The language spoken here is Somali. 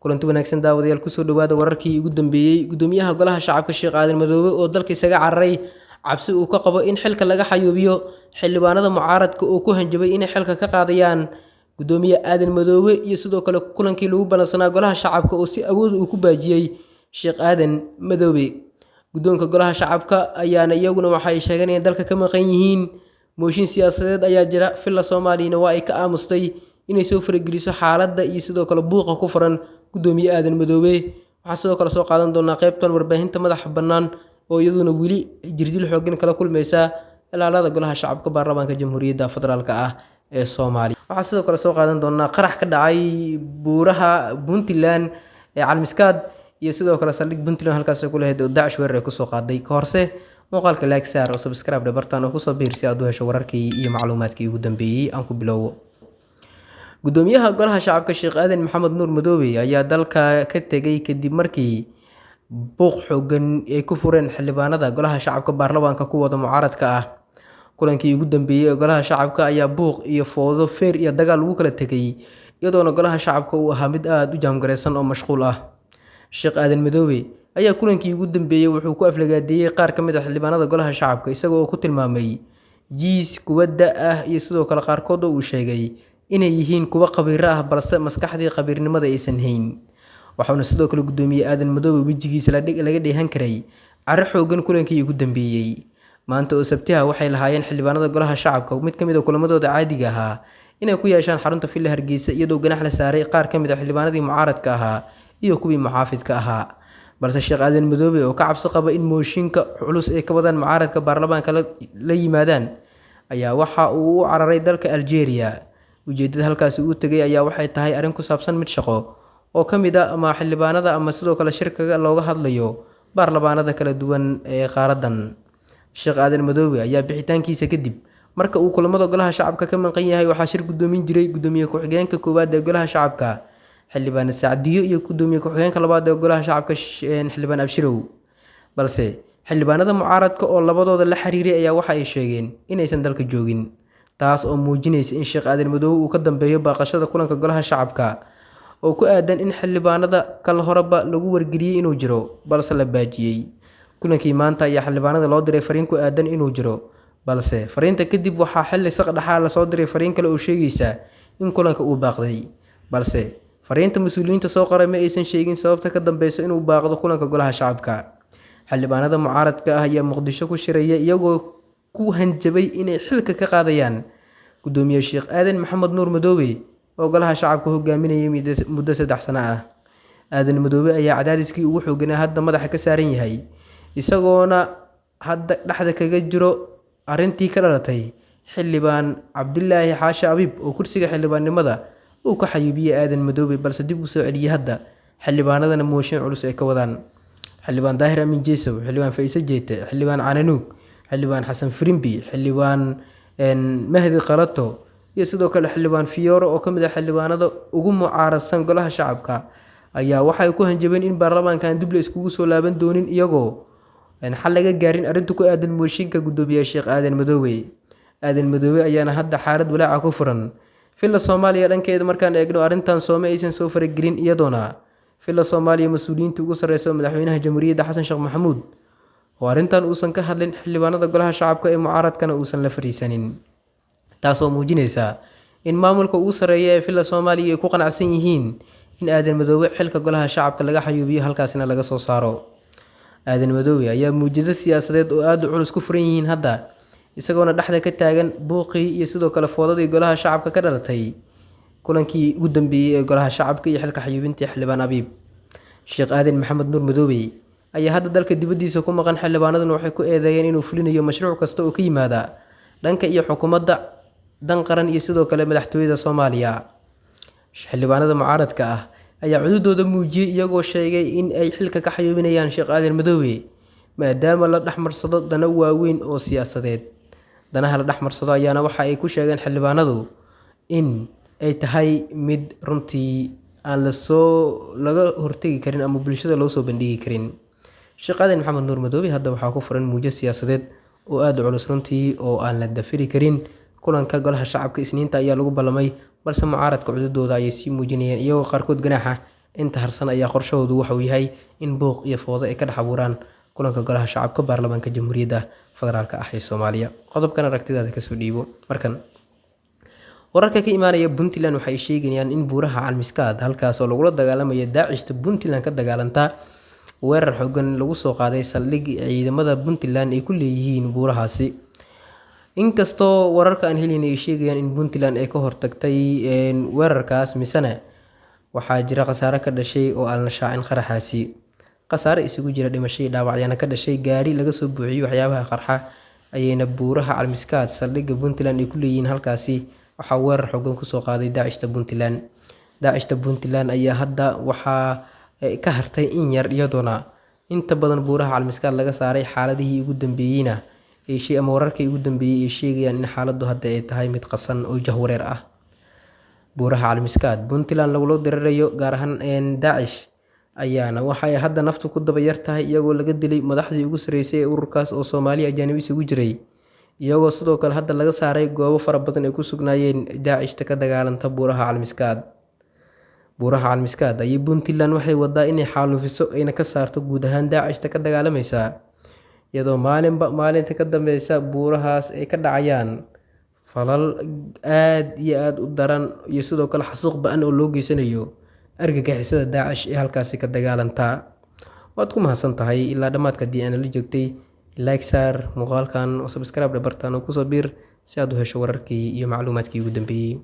kulanti wanaagsan daawadayaal kusoo dhawaada wararkii ugu dambeeyay gudoomiyaha golaha shacabka Sheekh Aadan Madoobe oo dalka isaga cararay cabsi uu ka qabo in xilka laga xayuubiyo xildhibaanada mucaaradka oo ku hanjabay in xilka ka qaadayaan gudoomiye Aadan Madoobe iyo sidoo kale kulankii lagu balansanaa golaha shacabka oo si awood uu ku baajiyay Sheekh Aadan Madoobe gudoonka golaha shacabka ayaana iyaguna waxay sheegeen in dalka ka maqan yihiin mooshin siyaasadeed ayaa jira filla Soomaaliina waa ay ka aamustay inay soo farageliso xaaladda iyo sidoo kale buuqa ku furan gudoomiye Aadan Madoobe waxa sidoo kale soo qaadan doona qaybtan warbaahinta madaxa bannaan oo iyaduna wili jirdil xooggan kala kulmaysa ilaalada golaha shacabka baarlamaanka jamhuuriyadda federaalka ah ee Soomaaliya waxa sidoo kale soo qaadan doona qarax ka dhacay buuraha Puntland ee Calmiskaad iyo sidoo kale saldhig Puntland halkaas ku lahayd oo Daacish weerar ay ku soo qaaday ka horse muuqaalka like saar oo subscribe bartaan oo ku soo biirsi aad u hesho wararkii iyo macluumaadkii ugu dambeeyay aan ku bilowdo gudoomiyaha golaha shacabka Sheekh Aadan Maxamed Nuur Madoobe ayaa dalka ka tagay kadib markii buuq xooggan ay ku fureen xildhibaanada golaha shacabka baarlamaanka ku wada mucaaradka ah kulankii ugu dambeeyay ee golaha shacabka ayaa buuq iyo foodo feer iyo dagaal lagu kala tagay iyadoona golaha shacabka uu ahaa mid aad u jaamgareysan oo mashquul ah Sheekh Aadan Madoobe ayaa kulankii ugu dambeeyay wuxuu ku aflagaadeeyay qaar ka mid ah xildhibaanada golaha shacabka isagoo ku tilmaamay jiis kubadda ah iyo sidoo kale qaarkood uu sheegay inay yihiin kuwa qabiir ah balse maskaxdii qabiirnimada aysan hayn waxaana sidoo kale gudoomiye Aadan Madoobe wajigiisa laga dheehan karay arrin xooggan kulankii ugu dambeeyay maanta oo sabtiha waxay lahaayeen xildhibaanada golaha shacabka mid ka mid ah kulamadooda caadiga ahaa inay ku yeeshaan xarunta Villa Hargeysa iyadoo ganax la saaray qaar ka mid ah xildhibaanadii mucaaradka ahaa iyo kuwii muxaafidka ahaa balse Sheekh Aadan Madoobe oo ka cabsi qaba in mooshinka culus ay ka wadaan mucaaradka baarlamaanka la yimaadaan ayaa waxa uu u cararay dalka Algeria ujeedada halkaas uu tagay ayaa waxay tahay arrin ku saabsan mid shaqo oo ka mid ah ama xildhibaanada ama sidoo kale shirkaga looga hadlayo baarlamaanada kala duwan ee qaaradan Sheekh Aadan Madoobe ayaa bixitaankiisa kadib marka uu kulamada golaha shacabka ka maqan yahay waxa shir gudoomin jiray gudoomiye ku-xigeenka koowaad ee golaha shacabka xildhibaan Saacdiyo iyo gudoomiye ku-xigeenka labaad ee golaha shacabka xildhibaan Abshirow balse xildhibaanada mucaaradka oo labadooda la xiriiray ayaa waxa ay sheegeen inaysan dalka joogin taas oo muujinaysa in Sheekh Aadan Madoobe uu ka dambeeyo baaqashada kulanka golaha shacabka oo ku aadan in xildhibaanada kala horeba lagu wargeliyay inuu jiro balse la baajiyay kulankii maanta ayaa xildhibaanada loo diray fariin ku aadan inuu jiro balse fariinta kadib waxaa xilli saqdhaxa la soo diray fariin kale oo sheegaysa in kulanka uu baaqday balse fariinta mas'uuliyiinta soo qoray ma aysan sheegin sababta ka dambeysa inuu baaqdo kulanka golaha shacabka xildhibaanada mucaaradka ah ayaa Muqdisho ku shiraya iyagoo ku hanjabay inay xilka ka qaadayaan gudoomiye Sheekh Aadan Maxamed Nuur Madoobe oo golaha shacabka hogaaminayay muddo 3 sano ah Aadan Madoobe ayaa cadaadiskii ugu xooganaa hadda madaxa ka saaran yahay isagoona hadda dhaxda kaga jiro arrintii ka dhalatay xildhibaan Cabdilaahi Xaashi Abiib oo kursiga xildhibaannimada uu ka xayuubiyay Aadan Madoobe balse dib u soo celiyay hadda xildhibaanadana mooshin culus ay ka wadaan xildhibaan Daahir Amin Jeesow xildhibaan Faysal Jeete xildhibaan Cananuug xildhibaan Xasan Firimbi xildhibaan Mahdi Qalato iyo sidoo kale xildhibaan Fiyooro oo kamid ah xildhibaanada ugu mucaaradsan golaha shacabka ayaa waxay ku hanjabeen in baarlamaankan dib la iskugu soo laaban doonin iyagoo xal laga gaarin arrinta ku aadan mooshinka gudoomiye Sheekh Aadan Madoobe ayaana hadda xaalad walaac ku furan filla Soomaaliya dhankeeda markaan eegno arrintan Soome aysan soo faragelin iyadoona filla Soomaaliya mas'uuliyiinta ugu sareysa madaxweynaha jamhuuriyadda Xasan Sheekh Maxamuud oo arrintan uusan ka hadlin xildhibaanada golaha shacabka ee mucaaradkana uusan la fariisanin taasoo muujinaysa in maamulka ugu sareeya ee filla Soomaaliya ay ku qanacsan yihiin in Aadan Madoobe xilka golaha shacabka laga xayuubiyo halkaasina laga soo saaro Aadan Madoobe ayaa muujada siyaasadeed oo aad u culus ku furan yihiin hadda isagoona dhaxda ka taagan buuqii iyo sidoo kale foodadii golaha shacabka ka dhalatay kulankii ugu dambeeyay ee golaha shacabka iyo xilka xayuubintii xildhibaan Abiib Sheekh Aadan Maxamed Nuur Madoobe ayaa hadda dalka dibadiisa ku maqan xildhibaanaduna waxay ku eedeeyeen inuu fulinayo mashruuc kasta oo ka yimaada dhanka iyo xukuumadda dan qaran iyo sidoo kale madaxtooyada Soomaaliya xildhibaanada mucaaradka ah ayaa cududooda muujiyay iyagoo sheegay in ay xilka ka xayuubinayaan Sheekh Aadan Madoobe maadaama la dhaxmarsado dana waaweyn oo siyaasadeed danaha la dhaxmarsado ayaana waxa ay ku sheegeen xildhibaanadu in ay tahay mid runtii aan laga hortagi karin ama bulshada loo soo bandhigi karin Sheekh Aadan Maxamed Nuur Madoobe hadda waxaa ku furan muujo siyaasadeed oo aad u culus runtii oo aan la dafiri karin kulanka golaha shacabka Isniinta ayaa lagu ballamay balse mucaaradka cududooda ayay sii muujinayeen iyagoo qaarkood ganaaxa inta harsan ayaa qorshahoodu waxa uu yahay in buuq iyo foodo ay ka dhex abuuraan kulanka golaha shacabka baarlamaanka jamhuuriyadda federaalka ah ee Soomaaliya. Qodobkan aragtidaada kasoo dhiibo. Markan wararka ka imaanaya Puntland waxay sheegayaan in buuraha Calmiskaad halkaas oo lagula dagaalamayo Daacishta Puntland ka dagaalanta weerar xooggan lagu soo qaaday saldhig ciidamada Puntland ay ku leeyihiin buurahaasi. Inkastoo wararka aan helin ay sheegayaan in Puntland ay ka hortagtay weerarkaas misana waxaa jira khasaare ka dhashay oo aan la shaacin qaraxaasi. Khasaare isugu jira dhimasho iyo dhaawacyana ka dhashay gaari laga soo buuxiyay waxyaabaha qarxa ayayna buuraha Calmiskaad saldhigga Puntland ay ku leeyihiin halkaasi waxaa weerar xooggan ku soo qaaday Daacishta Puntland. Daacishta Puntland ayaa hadda waxaa ka hartay in yar iyadoona inta badan buuraha Calmiskaad laga saaray xaaladihii ugu dambeeyayna ama wararkii ugu dambeeyay ay sheegayaan in xaaladdu hadda ay tahay mid qasan oo jahwareer ah. Buuraha Calmiskaad Puntland lagula dirirayo gaar ahaan Daacish ayaana waxay hadda naftu ku daba yar tahay iyagoo laga dilay madaxdii ugu sareysay ee ururkaas oo Soomaaliya ajaanib isugu jiray, iyagoo sidoo kale hadda laga saaray goobo fara badan ay ku sugnaayeen Daacishta ka dagaalanta buuraha Calmiskaad. Buuraha Calmiskaad ayay Puntland waxay wadaa inay xaalufiso ayna ka saarto guud ahaan Daacishta ka dagaalamaysa, iyadoo maalinta ka dambeysa buurahaas ay ka dhacayaan falal aad iyo aad u daran iyo sidoo kale xasuuq ba'an oo loo geysanayo argagixisada Daacish ee halkaasi ka dagaalanta. Waad ku mahadsan tahay ilaa dhamaadka haddii aan la joogtay. Like saar muuqaalkan oo subscribe bartaan oo ku soo biir si aad u hesho wararkii iyo macluumaadkii ugu dambeeyay.